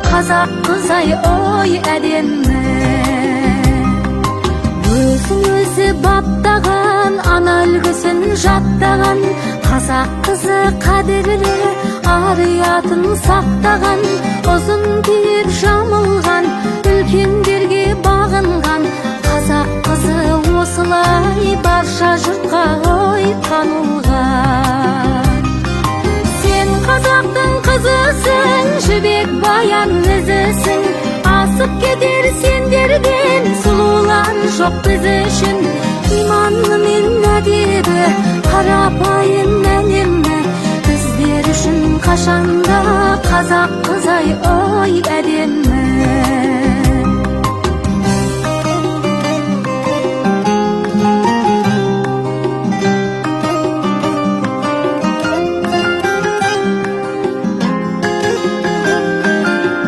қазақ қызай ой әдемі. Өзін өзі баптаған, ана үлгісін жаттаған, қазақ қызы қадірлі, ар ұятын сақтаған, ұзын киіп жамылған, үлкендерге бағынған, қазақ қызы осылай барша жұртқа ой танылған. Сен қазақтың қызысың, жібек баян ізісің, асып кетер сендерден сұлулар жоқ біз үшін. Иманы мен әдебі, қарапайым әлемі, біздер үшін қашанда қазақ қызай ой әдемі.